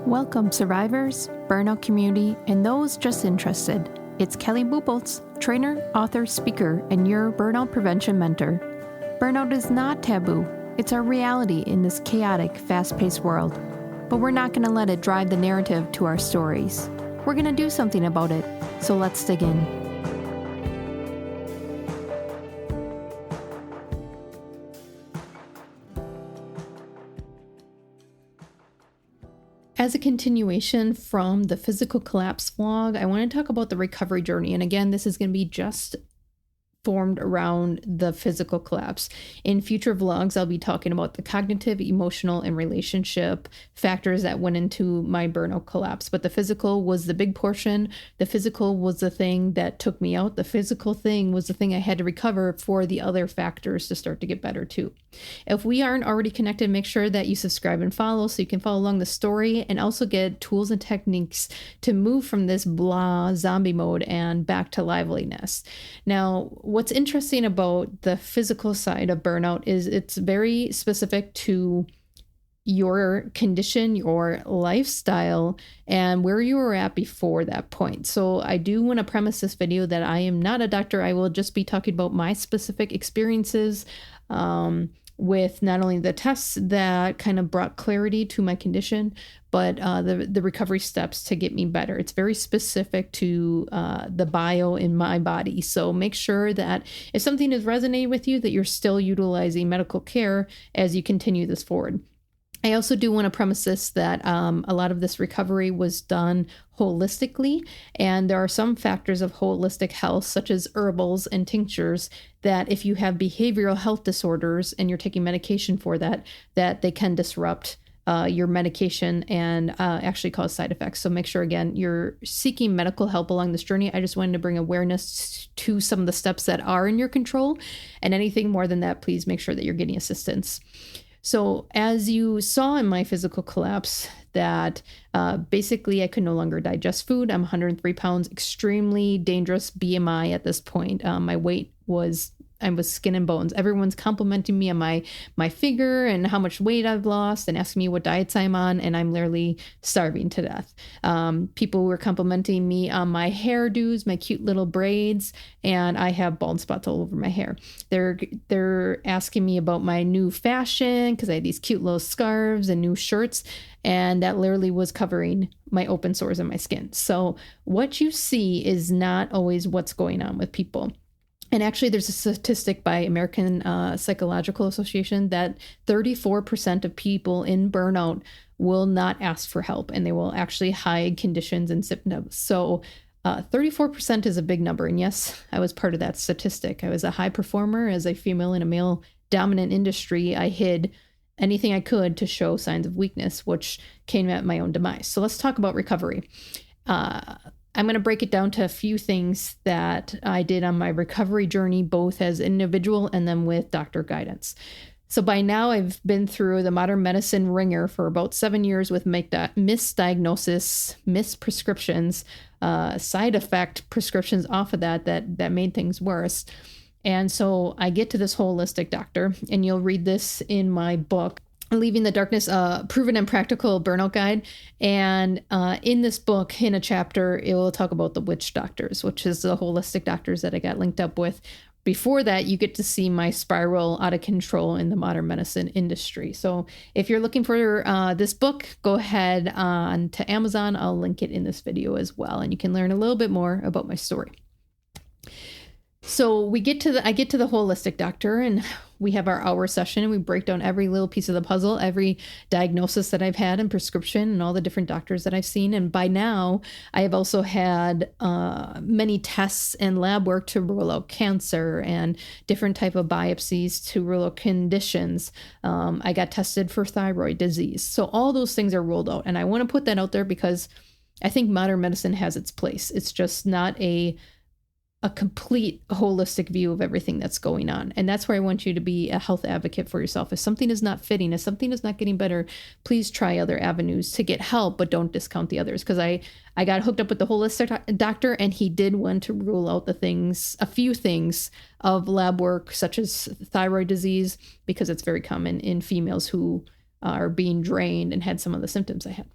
Welcome, survivors, burnout community, and those just interested. It's Kelly Buboltz, trainer, author, speaker, and your burnout prevention mentor. Burnout is not taboo. It's our reality in this chaotic, fast-paced world. But we're not going to let it drive the narrative to our stories. We're going to do something about it, so let's dig in. As a continuation from the physical collapse vlog, I want to talk about the recovery journey. And again, this is going to be just formed around the physical collapse. In future vlogs, I'll be talking about the cognitive, emotional, and relationship factors that went into my burnout collapse. But the physical was the big portion. The physical was the thing that took me out. The physical thing was the thing I had to recover for the other factors to start to get better too. If we aren't already connected, make sure that you subscribe and follow so you can follow along the story and also get tools and techniques to move from this blah zombie mode and back to liveliness. Now, what's interesting about the physical side of burnout is it's very specific to your condition, your lifestyle, and where you were at before that point. So I do want to premise this video that I am not a doctor. I will just be talking about my specific experiences with not only the tests that kind of brought clarity to my condition, but the recovery steps to get me better. It's very specific to the bio in my body. So make sure that if something is resonating with you, that you're still utilizing medical care as you continue this forward. I also do want to premise this that a lot of this recovery was done holistically, and there are some factors of holistic health, such as herbals and tinctures, that if you have behavioral health disorders and you're taking medication for that they can disrupt your medication and actually cause side effects. So make sure, again, you're seeking medical help along this journey. I just wanted to bring awareness to some of the steps that are in your control, and anything more than that, please make sure that you're getting assistance. So as you saw in my physical collapse, that basically I could no longer digest food. I'm 103 pounds, extremely dangerous BMI at this point. My weight was, I was skin and bones. Everyone's complimenting me on my figure and how much weight I've lost and asking me what diets I'm on, and I'm literally starving to death. People were complimenting me on my hairdos, my cute little braids, and I have bald spots all over my hair. They're asking me about my new fashion because I had these cute little scarves and new shirts, and that literally was covering my open sores in my skin. So what you see is not always what's going on with people. And actually, there's a statistic by American Psychological Association that 34% of people in burnout will not ask for help, and they will actually hide conditions and symptoms. So 34% is a big number. And yes, I was part of that statistic. I was a high performer as a female in a male dominant industry. I hid anything I could to show signs of weakness, which came at my own demise. So let's talk about recovery. I'm going to break it down to a few things that I did on my recovery journey, both as an individual and then with doctor guidance. So by now I've been through the modern medicine ringer for about 7 years with misdiagnosis, misprescriptions, side effect prescriptions off of that made things worse. And so I get to this holistic doctor, and you'll read this in my book, Leaving the Darkness, Proven and Practical Burnout Guide. And in this book, in a chapter, it will talk about the witch doctors, which is the holistic doctors that I got linked up with. Before that, you get to see my spiral out of control in the modern medicine industry. So if you're looking for this book, go ahead on to Amazon. I'll link it in this video as well, and you can learn a little bit more about my story. So I get to the holistic doctor, and we have our hour session, and we break down every little piece of the puzzle, every diagnosis that I've had and prescription and all the different doctors that I've seen. And by now I have also had many tests and lab work to rule out cancer and different type of biopsies to rule out conditions. I got tested for thyroid disease. So all those things are ruled out. And I want to put that out there because I think modern medicine has its place. It's just not a complete holistic view of everything that's going on. And that's where I want you to be a health advocate for yourself. If something is not fitting, if something is not getting better, please try other avenues to get help, but don't discount the others. Because I got hooked up with the holistic doctor, and he did want to rule out a few things of lab work, such as thyroid disease, because it's very common in females who are being drained and had some of the symptoms I had.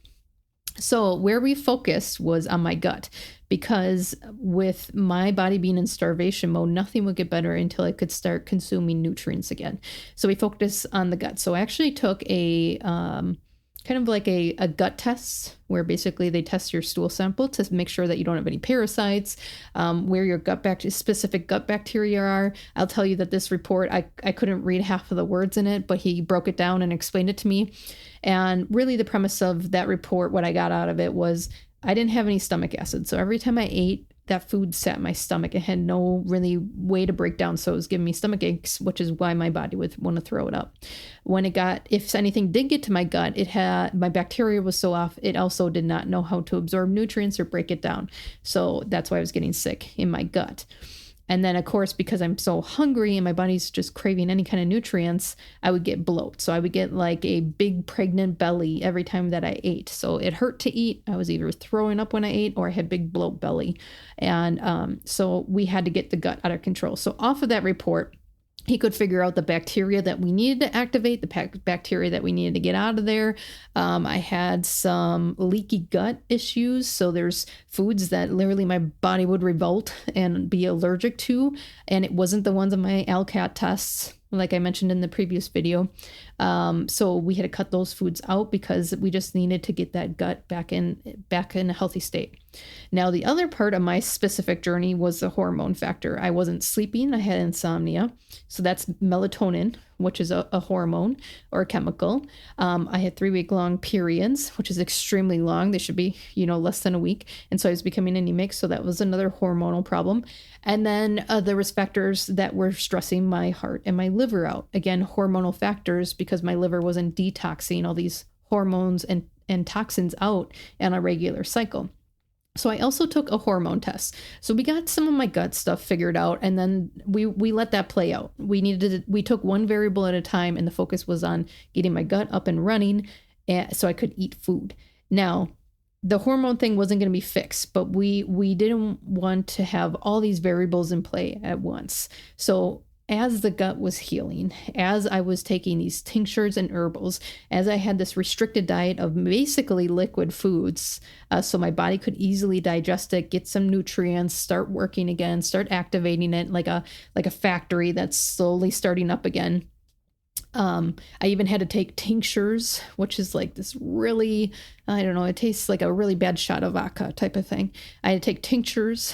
So where we focused was on my gut, because with my body being in starvation mode, nothing would get better until I could start consuming nutrients again. So we focused on the gut. So I actually took a kind of like a gut test, where basically they test your stool sample to make sure that you don't have any parasites, where your specific gut bacteria are. I'll tell you that this report, I couldn't read half of the words in it, but he broke it down and explained it to me. And really the premise of that report, what I got out of it was I didn't have any stomach acid. So every time I ate, that food sat in my stomach. It had no really way to break down. So it was giving me stomach aches, which is why my body would want to throw it up. If anything did get to my gut, my bacteria was so off, it also did not know how to absorb nutrients or break it down. So that's why I was getting sick in my gut. And then, of course, because I'm so hungry and my body's just craving any kind of nutrients, I would get bloat. So I would get like a big pregnant belly every time that I ate. So it hurt to eat. I was either throwing up when I ate or I had big bloat belly. And so we had to get the gut out of control. So off of that report, he could figure out the bacteria that we needed to activate, the bacteria that we needed to get out of there. I had some leaky gut issues. So there's foods that literally my body would revolt and be allergic to. And it wasn't the ones on my LCAT tests, like I mentioned in the previous video. So we had to cut those foods out because we just needed to get that gut back in a healthy state. Now, the other part of my specific journey was the hormone factor. I wasn't sleeping. I had insomnia. So that's melatonin, which is a hormone or a chemical. I had 3-week-long periods, which is extremely long. They should be, less than a week. And so I was becoming anemic. So that was another hormonal problem. And then there was factors that were stressing my heart and my liver out. Again, hormonal factors, because my liver wasn't detoxing all these hormones and toxins out on a regular cycle. So I also took a hormone test. So we got some of my gut stuff figured out, and then we let that play out. We took one variable at a time, and the focus was on getting my gut up and running so I could eat food. Now, the hormone thing wasn't going to be fixed, but we didn't want to have all these variables in play at once. So as the gut was healing, as I was taking these tinctures and herbals, as I had this restricted diet of basically liquid foods, so my body could easily digest it, get some nutrients, start working again, start activating it like a factory that's slowly starting up again. I even had to take tinctures, which is like this really, I don't know, it tastes like a really bad shot of vodka type of thing. I had to take tinctures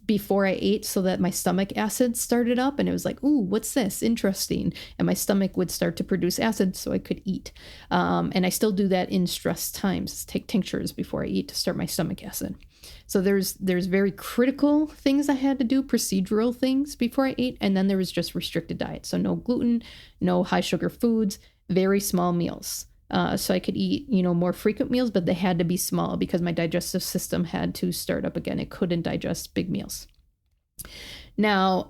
before I ate so that my stomach acid started up, and it was like, ooh, what's this? Interesting. And my stomach would start to produce acid so I could eat. And I still do that in stress times, take tinctures before I eat to start my stomach acid. So there's very critical things I had to do, procedural things before I ate. And then there was just restricted diet. So no gluten, no high sugar foods, very small meals. So I could eat, more frequent meals, but they had to be small because my digestive system had to start up again. It couldn't digest big meals. Now,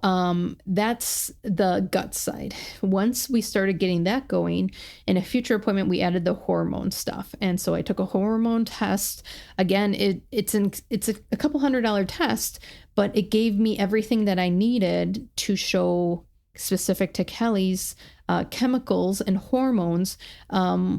that's the gut side. Once we started getting that going, in a future appointment, we added the hormone stuff. And so I took a hormone test. Again, it's a couple $100 test, but it gave me everything that I needed to show, specific to Kelly's chemicals and hormones,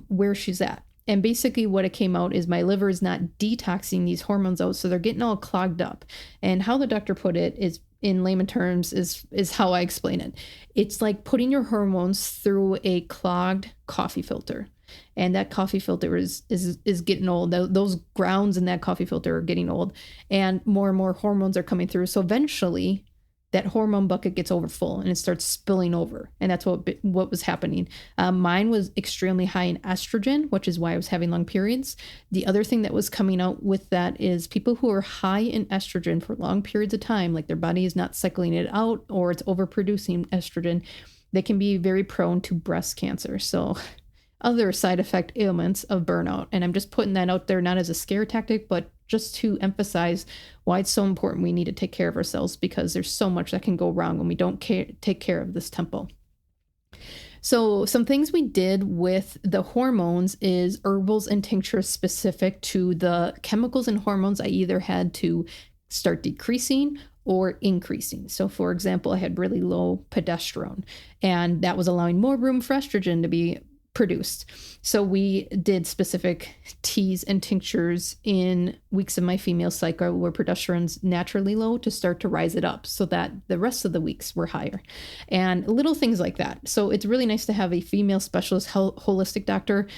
where she's at. And basically what it came out is my liver is not detoxing these hormones out, so they're getting all clogged up. And how the doctor put it is, in layman terms, is how I explain it. It's like putting your hormones through a clogged coffee filter. And that coffee filter is getting old. Those grounds in that coffee filter are getting old, and more hormones are coming through. So eventually that hormone bucket gets overfull and it starts spilling over. And that's what was happening. Mine was extremely high in estrogen, which is why I was having long periods. The other thing that was coming out with that is people who are high in estrogen for long periods of time, like their body is not cycling it out or it's overproducing estrogen, they can be very prone to breast cancer. So other side effect ailments of burnout. And I'm just putting that out there, not as a scare tactic, but just to emphasize why it's so important we need to take care of ourselves, because there's so much that can go wrong when we don't take care of this temple. So some things we did with the hormones is herbals and tinctures specific to the chemicals and hormones I either had to start decreasing or increasing. So for example, I had really low progesterone, and that was allowing more room for estrogen to be produced. So we did specific teas and tinctures in weeks of my female cycle where progesterone's naturally low to start to rise it up so that the rest of the weeks were higher, and little things like that. So it's really nice to have a female specialist holistic doctor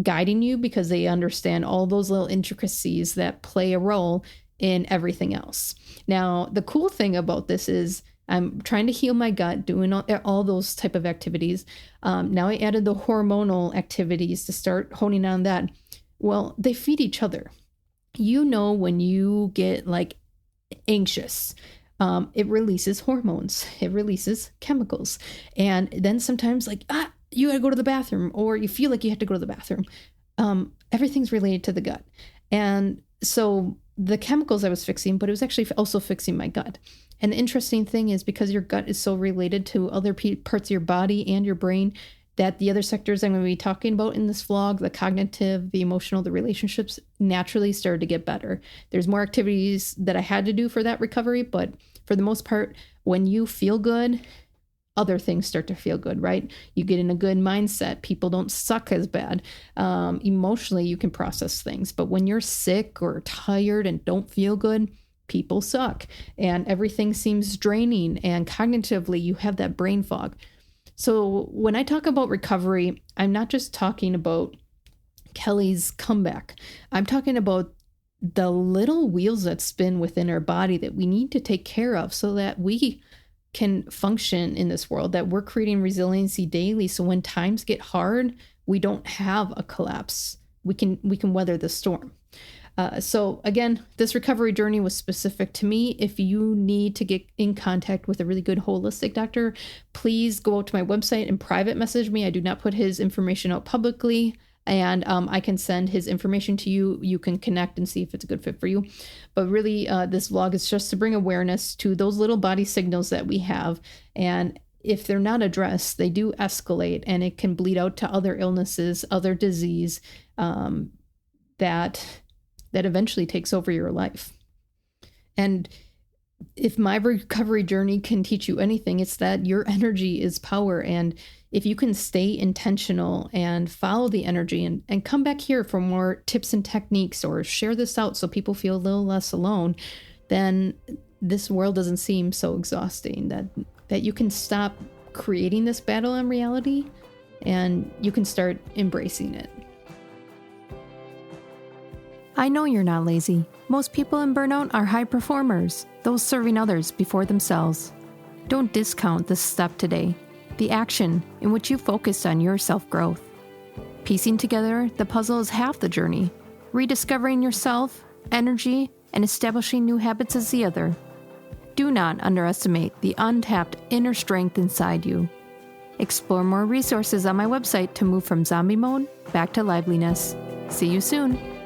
guiding you, because they understand all those little intricacies that play a role in everything else. Now, the cool thing about this is I'm trying to heal my gut, doing all those type of activities. Now I added the hormonal activities to start honing on that. Well, they feed each other. When you get like anxious, it releases hormones, it releases chemicals. And then sometimes you gotta go to the bathroom, or you feel like you have to go to the bathroom. Everything's related to the gut. And so the chemicals I was fixing, but it was actually also fixing my gut. And the interesting thing is, because your gut is so related to other parts of your body and your brain, that the other sectors I'm going to be talking about in this vlog, the cognitive, the emotional, the relationships, naturally started to get better. There's more activities that I had to do for that recovery, but for the most part, when you feel good, other things start to feel good, right? You get in a good mindset. People don't suck as bad. Emotionally, you can process things. But when you're sick or tired and don't feel good, people suck, and everything seems draining, and cognitively you have that brain fog. So when I talk about recovery, I'm not just talking about Kelly's comeback. I'm talking about the little wheels that spin within our body that we need to take care of so that we can function in this world, that we're creating resiliency daily. So when times get hard, we don't have a collapse. We can weather the storm. So again, this recovery journey was specific to me. If you need to get in contact with a really good holistic doctor, please go out to my website and private message me. I do not put his information out publicly, and I can send his information to you. You can connect and see if it's a good fit for you. But really, this vlog is just to bring awareness to those little body signals that we have. And if they're not addressed, they do escalate, and it can bleed out to other illnesses, other disease, that eventually takes over your life. And if my recovery journey can teach you anything, it's that your energy is power. And if you can stay intentional and follow the energy and come back here for more tips and techniques, or share this out so people feel a little less alone, then this world doesn't seem so exhausting, that you can stop creating this battle in reality and you can start embracing it. I know you're not lazy. Most people in burnout are high performers, those serving others before themselves. Don't discount this step today, the action in which you focus on your self-growth. Piecing together the puzzle is half the journey. Rediscovering yourself, energy, and establishing new habits is the other. Do not underestimate the untapped inner strength inside you. Explore more resources on my website to move from zombie mode back to liveliness. See you soon.